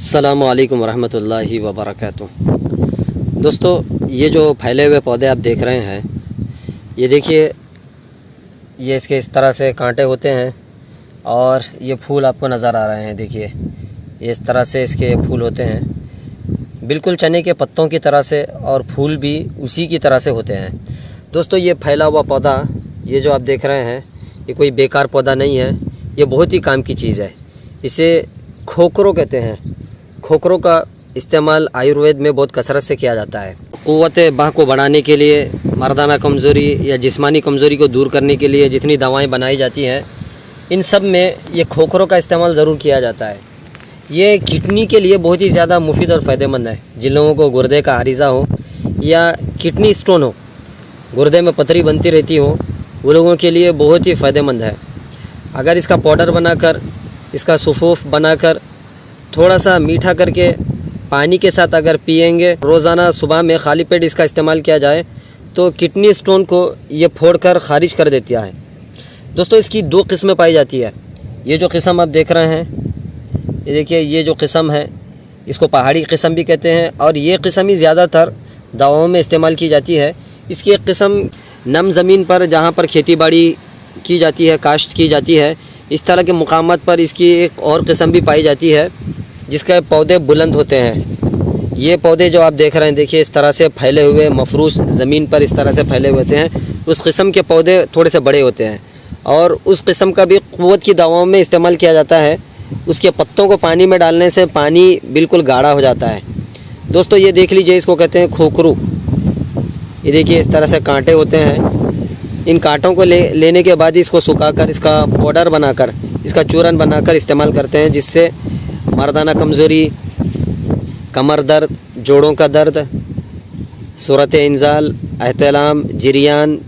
अस्सलामु अलैकुम वरहमतुल्लाहि वबरकातुहू। दोस्तों, ये जो फैले हुए पौधे आप देख रहे हैं, ये देखिए, ये इसके इस तरह से कांटे होते हैं और ये फूल आपको नज़र आ रहे हैं। देखिए, ये इस तरह से इसके फूल होते हैं, बिल्कुल चने के पत्तों की तरह से, और फूल भी उसी की तरह से होते हैं। दोस्तों, ये फैला हुआ पौधा, ये जो आप देख रहे हैं, ये कोई बेकार पौधा नहीं है, ये बहुत ही काम की चीज़ है। इसे खोखरो कहते हैं। खोखरो का इस्तेमाल आयुर्वेद में बहुत कसरत से किया जाता है। क़ुव्वत बाह को बढ़ाने के लिए, मर्दाना कमज़ोरी या जिस्मानी कमज़ोरी को दूर करने के लिए जितनी दवाएं बनाई जाती हैं, इन सब में ये खोखरो का इस्तेमाल ज़रूर किया जाता है। ये किडनी के लिए बहुत ही ज़्यादा मुफीद और फ़ायदेमंद है। जिन लोगों को गुर्दे का आरिज़ा हो या किडनी स्टोन हो, गुर्दे में पथरी बनती रहती हो, वो लोगों के लिए बहुत ही फ़ायदेमंद है। अगर इसका पाउडर बनाकर, इसका सुफूफ बनाकर, थोड़ा सा मीठा करके पानी के साथ अगर पिएंगे, रोज़ाना सुबह में खाली पेट इसका इस्तेमाल किया जाए, तो किडनी स्टोन को ये फोड़कर ख़ारिज कर देता है। दोस्तों, इसकी दो किस्में पाई जाती है। ये जो किस्म आप देख रहे हैं, ये देखिए, ये जो किस्म है, इसको पहाड़ी किस्म भी कहते हैं, और ये किस्म ही ज़्यादातर दवाओं में इस्तेमाल की जाती है। इसकी एक किस्म नम ज़मीन पर, जहाँ पर खेती बाड़ी की जाती है, काश्त की जाती है, इस तरह के मुकामात पर इसकी एक और किस्म भी पाई जाती है, जिसके पौधे बुलंद होते हैं। ये पौधे जो आप देख रहे हैं, देखिए, इस तरह से फैले हुए, मफरूश ज़मीन पर इस तरह से फैले हुए होते हैं। उस किस्म के पौधे थोड़े से बड़े होते हैं, और उस किस्म का भी क़ुव्वत की दवाओं में इस्तेमाल किया जाता है। उसके पत्तों को पानी में डालने से पानी बिल्कुल गाढ़ा हो जाता है। दोस्तों, ये देख लीजिए, इसको कहते हैं खोखरू। ये देखिए, इस तरह से कांटे होते हैं। इन कांटों को लेने के बाद इसको सुखाकर, इसका पाउडर बनाकर, इसका चूरन बनाकर इस्तेमाल करते हैं, जिससे मर्दाना कमज़ोरी, कमर दर्द, जोड़ों का दर्द, सूरत इंजाल, एहतलाम, जिरियान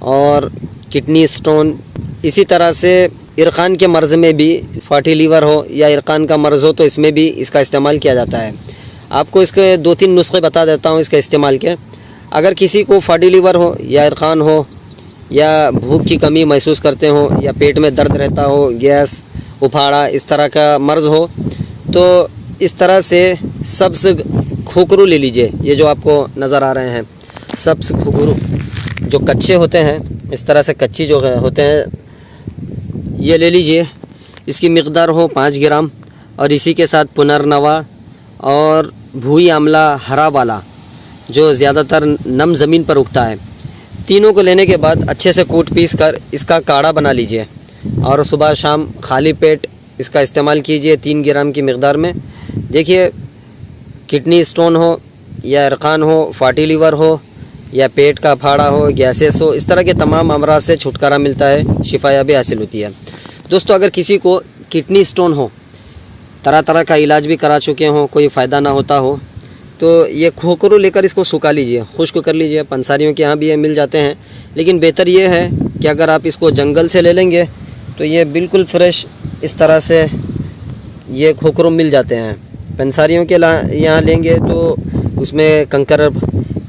और किडनी स्टोन, इसी तरह से इरकान के मर्ज़ में भी, फैटी लीवर हो या इरकान का मर्ज़ हो, तो इसमें भी इसका इस्तेमाल किया जाता है। आपको इसके 2-3 नुस्खे बता देता हूँ इसके इस्तेमाल के। अगर किसी को फैटी लीवर हो या इरकान हो, या भूख की कमी महसूस करते हो, या पेट में दर्द रहता हो, गैस, उफाड़ा, इस तरह का मर्ज़ हो, तो इस तरह से सब्ज़ खोखरू ले लीजिए। ये जो आपको नज़र आ रहे हैं सब्ज़ खोखरू, जो कच्चे होते हैं, इस तरह से कच्ची जो होते हैं, ये ले लीजिए। इसकी मिक़दार हो 5 ग्राम, और इसी के साथ पुनर्नवा और भूई आमला हरा वाला, जो ज़्यादातर नम ज़मीन पर उगता है। तीनों को लेने के बाद अच्छे से कूट पीस कर इसका काढ़ा बना लीजिए, और सुबह शाम खाली पेट इसका इस्तेमाल कीजिए 3 ग्राम की मिक़दार में। देखिए, किडनी स्टोन हो या इरकान हो, फैटी लीवर हो या पेट का फाड़ा हो, गैसेस हो, इस तरह के तमाम अमराज से छुटकारा मिलता है, शिफायाबी हासिल होती है। दोस्तों, अगर किसी को किडनी स्टोन हो, तरह तरह का इलाज भी करा चुके हों, कोई फ़ायदा ना होता हो, तो ये खोखरू लेकर इसको सुखा लीजिए, खुश्क कर लीजिए। पंसारियों के यहाँ भी ये मिल जाते हैं, लेकिन बेहतर ये है कि अगर आप इसको जंगल से ले लेंगे, तो ये बिल्कुल फ्रेश इस तरह से ये खोखरू मिल जाते हैं। पंसारियों के यहाँ लेंगे तो उसमें कंकर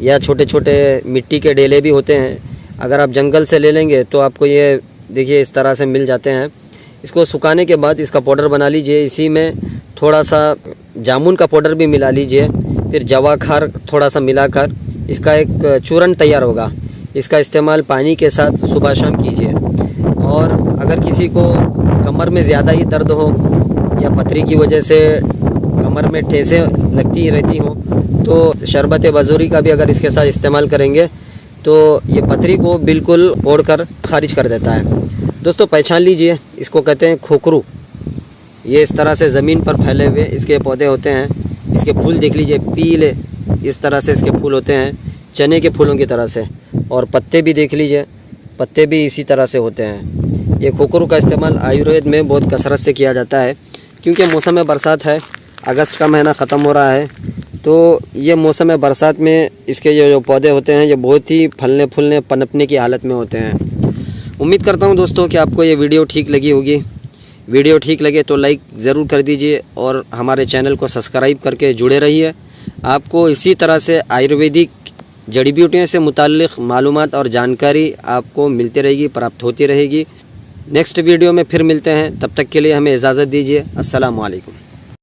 या छोटे छोटे मिट्टी के डेले भी होते हैं। अगर आप जंगल से ले लेंगे तो आपको ये देखिए इस तरह से मिल जाते हैं। इसको सुखाने के बाद इसका पाउडर बना लीजिए। इसी में थोड़ा सा जामुन का पाउडर भी मिला लीजिए, फिर जवाखार थोड़ा सा मिलाकर इसका एक चूरन तैयार होगा। इसका इस्तेमाल पानी के साथ सुबह शाम कीजिए। और अगर किसी को कमर में ज़्यादा ही दर्द हो, या पथरी की वजह से कमर में ठेसें लगती रहती हो, तो शरबत बजूरी का भी अगर इसके साथ इस्तेमाल करेंगे, तो ये पथरी को बिल्कुल फोड़कर खारिज कर देता है। दोस्तों, पहचान लीजिए, इसको कहते हैं खोखरू। ये इस तरह से ज़मीन पर फैले हुए इसके पौधे होते हैं। इसके फूल देख लीजिए, पीले इस तरह से इसके फूल होते हैं, चने के फूलों की तरह से। और पत्ते भी देख लीजिए, पत्ते भी इसी तरह से होते हैं। ये खोखरू का इस्तेमाल आयुर्वेद में बहुत कसरत से किया जाता है, क्योंकि मौसम बरसात है, अगस्त का महीना ख़त्म हो रहा है, तो ये मौसम बरसात में इसके जो पौधे होते हैं, ये बहुत ही फलने फूलने पनपने की हालत में होते हैं। उम्मीद करता हूँ दोस्तों कि आपको ये वीडियो ठीक लगी होगी। वीडियो ठीक लगे तो लाइक ज़रूर कर दीजिए, और हमारे चैनल को सब्सक्राइब करके जुड़े रहिए। आपको इसी तरह से आयुर्वेदिक जड़ी बूटियों से मुताल्लिक़ मालूमात और जानकारी आपको मिलती रहेगी, प्राप्त होती रहेगी। नेक्स्ट वीडियो में फिर मिलते हैं, तब तक के लिए हमें इजाज़त दीजिए। अस्सलामु अलैकुम।